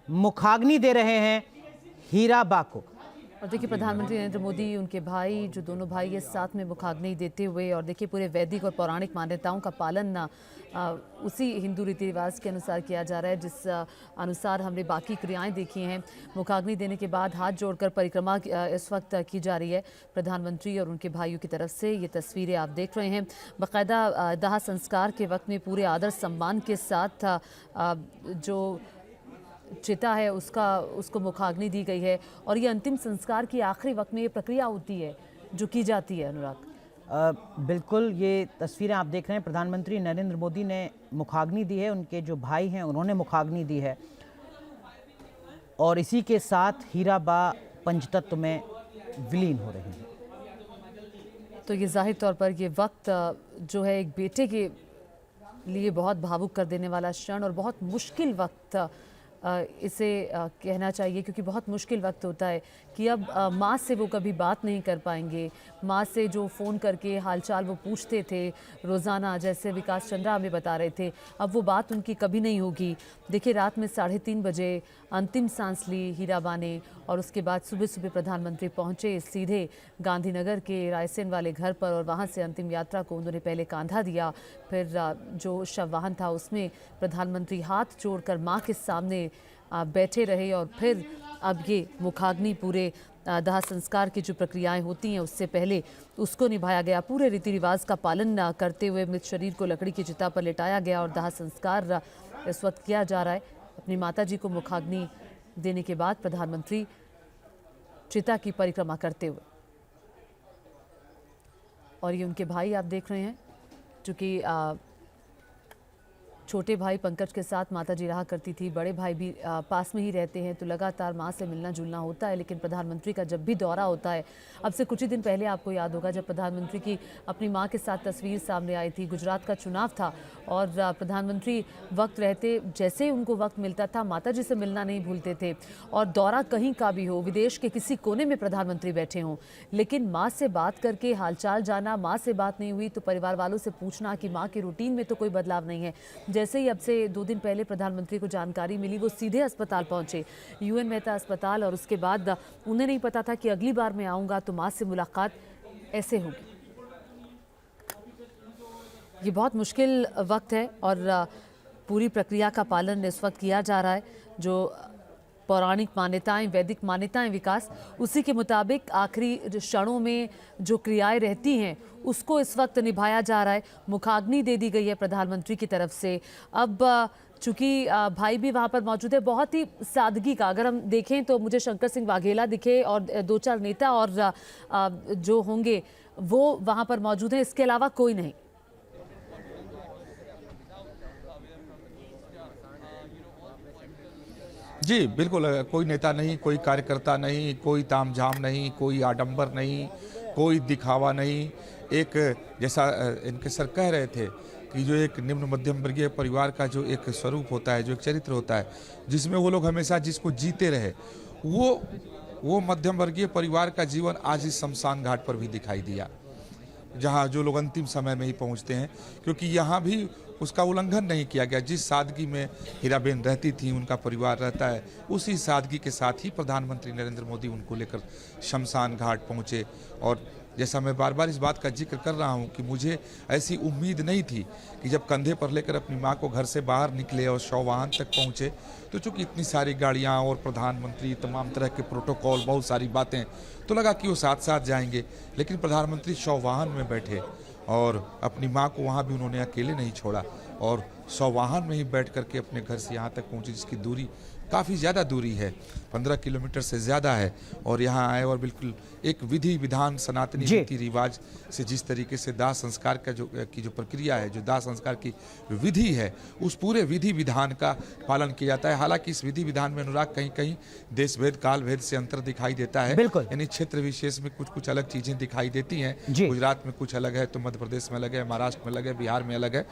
मुखाग्नि दे रहे हैं हीराबा को। और देखिए प्रधानमंत्री नरेंद्र मोदी, उनके भाई, जो दोनों भाई ये साथ में मुखाग्नि देते हुए, और देखिए पूरे वैदिक और पौराणिक मान्यताओं का पालन उसी हिंदू रीति रिवाज के अनुसार किया जा रहा है, जिस अनुसार हमने बाकी क्रियाएं देखी हैं। मुखाग्नि देने के बाद हाथ जोड़कर परिक्रमा इस वक्त की जा रही है प्रधानमंत्री और उनके भाइयों की तरफ से। ये तस्वीरें आप देख रहे हैं। बाकायदा दाह संस्कार के वक्त में पूरे आदर सम्मान के साथ जो चिता है उसको मुखाग्नि दी गई है, और ये अंतिम संस्कार की आखिरी वक्त में ये प्रक्रिया होती है जो की जाती है। अनुराग, बिल्कुल, ये तस्वीरें आप देख रहे हैं। प्रधानमंत्री नरेंद्र मोदी ने मुखाग्नि दी है, उनके जो भाई हैं उन्होंने मुखाग्नि दी है, और इसी के साथ हीराबा पंचतत्व में विलीन हो रही हैं। तो ये जाहिर तौर पर ये वक्त जो है एक बेटे के लिए बहुत भावुक कर देने वाला क्षण, और बहुत मुश्किल वक्त इसे कहना चाहिए, क्योंकि बहुत मुश्किल वक्त होता है कि अब माँ से वो कभी बात नहीं कर पाएंगे। माँ से जो फ़ोन करके हालचाल वो पूछते थे रोज़ाना, जैसे विकास चंद्रा हमें बता रहे थे, अब वो बात उनकी कभी नहीं होगी। देखिए रात में 3:30 बजे अंतिम सांस ली हीराबा ने, और उसके बाद सुबह सुबह प्रधानमंत्री पहुँचे सीधे गांधीनगर के रायसेन वाले घर पर, और वहाँ से अंतिम यात्रा को उन्होंने पहले कांधा दिया, फिर जो शव वाहन था उसमें प्रधानमंत्री हाथ जोड़कर माँ के सामने बैठे रहे, और फिर अब ये मुखाग्नि पूरे दाह संस्कार की जो प्रक्रियाएं होती हैं उससे पहले उसको निभाया गया। पूरे रीति रिवाज का पालन करते हुए मृत शरीर को लकड़ी की चिता पर लिटाया गया, और दाह संस्कार इस वक्त किया जा रहा है। अपनी माता जी को मुखाग्नि देने के बाद प्रधानमंत्री चिता की परिक्रमा करते हुए, और ये उनके भाई आप देख रहे हैं, चूँकि छोटे भाई पंकज के साथ माताजी रहा करती थी, बड़े भाई भी पास में ही रहते हैं, तो लगातार माँ से मिलना जुलना होता है। लेकिन प्रधानमंत्री का जब भी दौरा होता है, अब से कुछ ही दिन पहले आपको याद होगा जब प्रधानमंत्री की अपनी माँ के साथ तस्वीर सामने आई थी, गुजरात का चुनाव था, और प्रधानमंत्री वक्त रहते जैसे ही उनको वक्त मिलता था माताजी से मिलना नहीं भूलते थे, और दौरा कहीं का भी हो, विदेश के किसी कोने में प्रधानमंत्री बैठे हों, लेकिन माँ से बात करके हालचाल जाना, माँ से बात नहीं हुई तो परिवार वालों से पूछना कि माँ के रूटीन में तो कोई बदलाव नहीं है। जैसे ही अब से 2 दिन पहले प्रधानमंत्री को जानकारी मिली, वो सीधे अस्पताल पहुंचे, यूएन मेहता अस्पताल, और उसके बाद उन्हें नहीं पता था कि अगली बार मैं आऊंगा तो माँ से मुलाकात ऐसे होगी। ये बहुत मुश्किल वक्त है, और पूरी प्रक्रिया का पालन इस वक्त किया जा रहा है। जो पौराणिक मान्यताएं, वैदिक मान्यताएं विकास, उसी के मुताबिक आखिरी क्षणों में जो क्रियाएं रहती हैं उसको इस वक्त निभाया जा रहा है। मुखाग्नि दे दी गई है प्रधानमंत्री की तरफ से। अब चूंकि भाई भी वहाँ पर मौजूद है, बहुत ही सादगी का, अगर हम देखें तो मुझे शंकर सिंह वाघेला दिखे, और 2-4 नेता और जो होंगे वो वहाँ पर मौजूद हैं, इसके अलावा कोई नहीं। जी बिल्कुल, कोई नेता नहीं, कोई कार्यकर्ता नहीं, कोई तामझाम नहीं, कोई आडंबर नहीं, कोई दिखावा नहीं। एक जैसा इनके सर कह रहे थे कि जो एक निम्न मध्यम वर्गीय परिवार का जो एक स्वरूप होता है, जो एक चरित्र होता है, जिसमें वो लोग हमेशा जिसको जीते रहे, वो मध्यम वर्गीय परिवार का जीवन आज इस शमशान घाट पर भी दिखाई दिया, जहाँ जो लोग अंतिम समय में ही पहुँचते हैं, क्योंकि यहाँ भी उसका उल्लंघन नहीं किया गया। जिस सादगी में हीराबेन रहती थी, उनका परिवार रहता है, उसी सादगी के साथ ही प्रधानमंत्री नरेंद्र मोदी उनको लेकर शमशान घाट पहुँचे। और जैसा मैं बार बार इस बात का जिक्र कर रहा हूँ कि मुझे ऐसी उम्मीद नहीं थी कि जब कंधे पर लेकर अपनी माँ को घर से बाहर निकले और शव वाहन तक पहुँचे, तो चूँकि इतनी सारी गाड़ियाँ और प्रधानमंत्री, तमाम तरह के प्रोटोकॉल, बहुत सारी बातें, तो लगा कि वो साथ साथ जाएंगे। लेकिन प्रधानमंत्री शव वाहन में बैठे, और अपनी माँ को वहाँ भी उन्होंने अकेले नहीं छोड़ा, और शव वाहन में ही बैठ करके अपने घर से यहाँ तक पहुँचे, जिसकी दूरी काफ़ी ज़्यादा दूरी है, 15 किलोमीटर से ज़्यादा है। और यहाँ आए और बिल्कुल एक विधि विधान, सनातनी रीति रिवाज से जिस तरीके से दाह संस्कार का जो प्रक्रिया है, जो दाह संस्कार की विधि है, उस पूरे विधि विधान का पालन किया जाता है। हालांकि इस विधि विधान में अनुराग कहीं कहीं देश भेद काल भेद से अंतर दिखाई देता है, यानी क्षेत्र विशेष में कुछ कुछ अलग चीज़ें दिखाई देती हैं। गुजरात में कुछ अलग है, तो मध्य प्रदेश में अलग है, महाराष्ट्र में अलग है, बिहार में अलग है,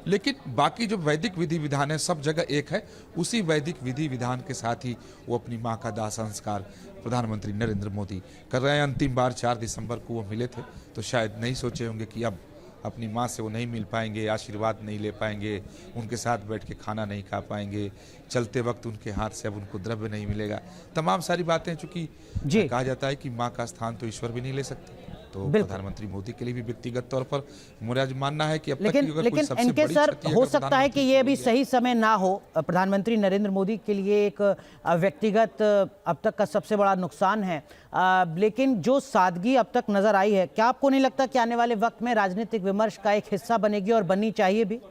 लेकिन बाकी जो वैदिक विधि विधान है सब जगह एक है। उसी वैदिक विधि विधान के साथ ही वो अपनी माँ का दाह संस्कार प्रधानमंत्री नरेंद्र मोदी कर रहे हैं। अंतिम बार 4 दिसंबर को वो मिले थे, तो शायद नहीं सोचे होंगे कि अब अपनी माँ से वो नहीं मिल पाएंगे, आशीर्वाद नहीं ले पाएंगे, उनके साथ बैठ के खाना नहीं खा पाएंगे, चलते वक्त उनके हाथ से अब उनको द्रव्य नहीं मिलेगा। तमाम सारी बातें, चूंकि जी। कहा जाता है कि माँ का स्थान तो ईश्वर भी नहीं ले सकते, तो प्रधानमंत्री मोदी के लिए भी व्यक्तिगत तौर पर मेरा मानना है कि अब तक की अगर कोई सबसे इनके बड़ी सर क्षति हो अगर सकता है कि ये अभी सही समय ना हो प्रधानमंत्री नरेंद्र मोदी के लिए, एक व्यक्तिगत अब तक का सबसे बड़ा नुकसान है, लेकिन जो सादगी अब तक नजर आई है, क्या आपको नहीं लगता कि आने वाले वक्त में राजनीतिक विमर्श का एक हिस्सा बनेगी और बननी चाहिए भी?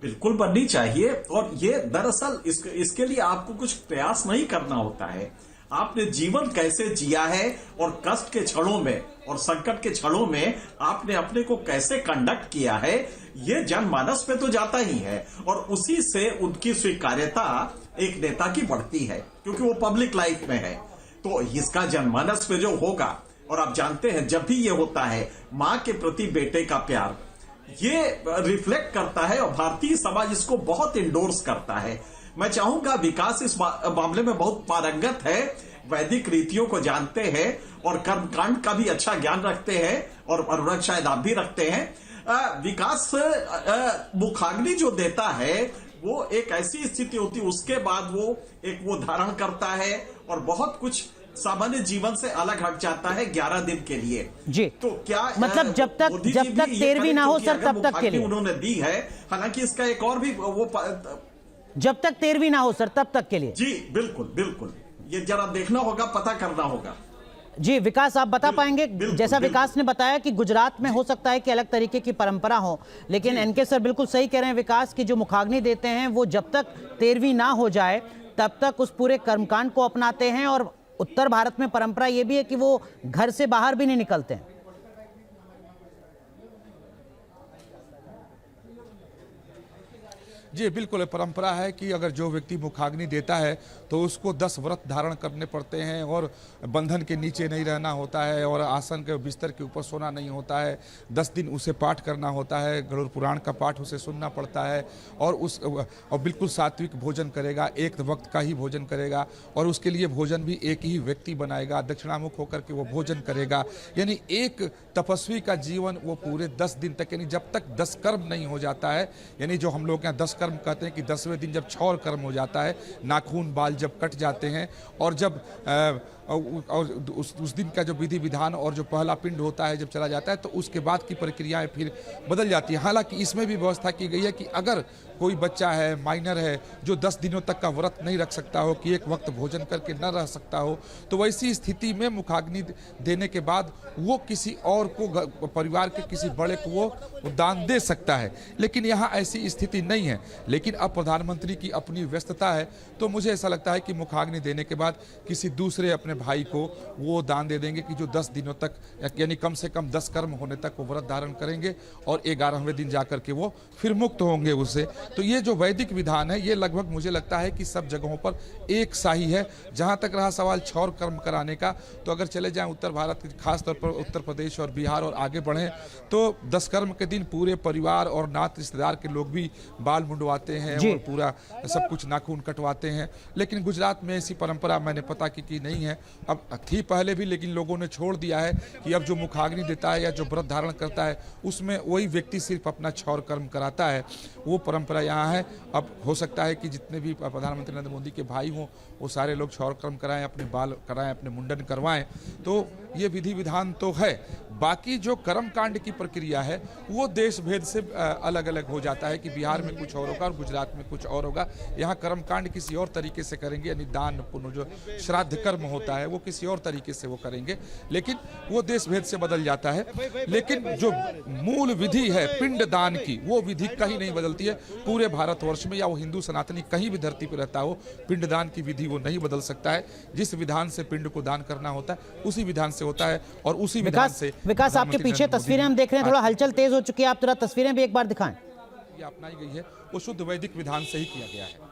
बिल्कुल बननी चाहिए। और ये दरअसल इसके लिए आपको कुछ प्रयास नहीं करना होता है। आपने जीवन कैसे जिया है और कष्ट के क्षणों में और संकट के क्षणों में आपने अपने को कैसे कंडक्ट किया है, ये जनमानस पे तो जाता ही है और उसी से उनकी स्वीकार्यता एक नेता की बढ़ती है, क्योंकि वो पब्लिक लाइफ में है। तो इसका जनमानस पे जो होगा, और आप जानते हैं जब भी ये होता है माँ के प्रति बेटे का प्यार, ये रिफ्लेक्ट करता है और भारतीय समाज इसको बहुत इंडोर्स करता है। मैं चाहूंगा विकास इस मामले में बहुत पारंगत है, वैदिक रीतियों को जानते हैं और कर्मकांड का भी अच्छा ज्ञान रखते हैं, और शायद आप भी रखते हैं। विकास मुखाग्नि जो देता है वो एक ऐसी स्थिति होती है, उसके बाद वो धारण करता है और बहुत कुछ सामान्य जीवन से अलग हट जाता है 11 दिन के लिए। जी। तो क्या मतलब जब तक 13वीं ना हो सर तब तक के लिए उन्होंने दी है। हालांकि इसका एक और भी जब तक 13वीं ना हो सर तब तक के लिए। जी बिल्कुल बिल्कुल, ये जरा देखना होगा, पता करना होगा। जी विकास, आप बता पाएंगे, जैसा विकास ने बताया कि गुजरात में हो सकता है कि अलग तरीके की परंपरा हो, लेकिन एनके सर बिल्कुल सही कह रहे हैं विकास की जो मुखाग्नि देते हैं वो जब तक 13वीं ना हो जाए तब तक उस पूरे कर्मकांड को अपनाते हैं। और उत्तर भारत में परंपरा ये भी है कि वो घर से बाहर भी नहीं निकलते हैं। जी बिल्कुल, परंपरा है कि अगर जो व्यक्ति मुखाग्नि देता है तो उसको 10 व्रत धारण करने पड़ते हैं और बंधन के नीचे नहीं रहना होता है और आसन के बिस्तर के ऊपर सोना नहीं होता है। 10 दिन उसे पाठ करना होता है, गरुड़ पुराण का पाठ उसे सुनना पड़ता है और बिल्कुल सात्विक भोजन करेगा, एक वक्त का ही भोजन करेगा और उसके लिए भोजन भी एक ही व्यक्ति बनाएगा, दक्षिणामुख होकर के वो भोजन करेगा। यानी एक तपस्वी का जीवन वो पूरे 10 दिन तक, यानी जब तक 10 कर्म नहीं हो जाता है, यानी जो हम लोग यहाँ 10 कर्म कहते हैं कि 10वें दिन जब क्षौर कर्म हो जाता है, नाखून बाल जब कट जाते हैं और जब और उस दिन का जो विधि विधान और जो पहला पिंड होता है जब चला जाता है, तो उसके बाद की प्रक्रियाएं फिर बदल जाती है। हालांकि इसमें भी व्यवस्था की गई है कि अगर कोई बच्चा है, माइनर है, जो 10 दिनों तक का व्रत नहीं रख सकता हो, कि एक वक्त भोजन करके न रह सकता हो, तो वैसी स्थिति में मुखाग्नि देने के बाद वो किसी और को, परिवार के किसी बड़े को वो दान दे सकता है। लेकिन यहाँ ऐसी स्थिति नहीं है। लेकिन अब प्रधानमंत्री की अपनी व्यस्तता है, तो मुझे ऐसा लगता है कि मुखाग्नि देने के बाद किसी दूसरे अपने भाई को वो दान दे देंगे कि जो 10 दिनों तक, यानी कम से कम 10 कर्म होने तक वो व्रत धारण करेंगे और 11वें दिन जाकर के वो फिर मुक्त होंगे उससे। तो ये जो वैदिक विधान है ये लगभग मुझे लगता है कि सब जगहों पर एक सा ही है। जहाँ तक रहा सवाल क्षौर कर्म कराने का, तो अगर चले जाएं उत्तर भारत, खासतौर पर उत्तर प्रदेश और बिहार और आगे बढ़ें, तो 10 कर्म के दिन पूरे परिवार और नात रिश्तेदार के लोग भी बाल मुंडवाते हैं और पूरा सब कुछ नाखून कटवाते हैं। लेकिन गुजरात में ऐसी परंपरा मैंने पता की नहीं है। अब थी पहले भी, लेकिन लोगों ने छोड़ दिया है कि अब जो मुखाग्नि देता है या जो व्रत धारण करता है उसमें वही व्यक्ति सिर्फ अपना क्षौर कर्म कराता है। वो परंपरा यहाँ है। अब हो सकता है कि जितने भी प्रधानमंत्री नरेंद्र मोदी के भाई हों वो सारे लोग क्षौर कर्म कराएं, अपने बाल कराएं, अपने मुंडन करवाएं। तो ये विधि विधान तो है। बाकी जो कर्म कांड की प्रक्रिया है वो देश भेद से अलग अलग हो जाता है कि बिहार में कुछ और होगा और गुजरात में कुछ और होगा। यहाँ कर्म कांड किसी और तरीके से करेंगे, यानी दान पुण्य जो श्राद्ध कर्म होता है वो किसी और तरीके से वो करेंगे, लेकिन वो देश भेद से बदल जाता है। लेकिन जो मूल विधि है पिंड दान की, वो विधि कहीं नहीं बदलती है। पूरे भारतवर्ष में या वो हिंदू सनातनी कहीं भी धरती पर रहता हो, पिंड दान की विधि वो नहीं बदल सकता है। जिस विधान से पिंड को दान करना होता है उसी विधान से होता है और उसी विधान से। विकास, आपके पीछे तस्वीरें हम देख रहे हैं, थोड़ा हलचल तेज हो चुकी है, आप थोड़ा तस्वीरें भी एक बार दिखाएं। ये अपनाई गई है वो शुद्ध वैदिक विधान से ही किया गया है।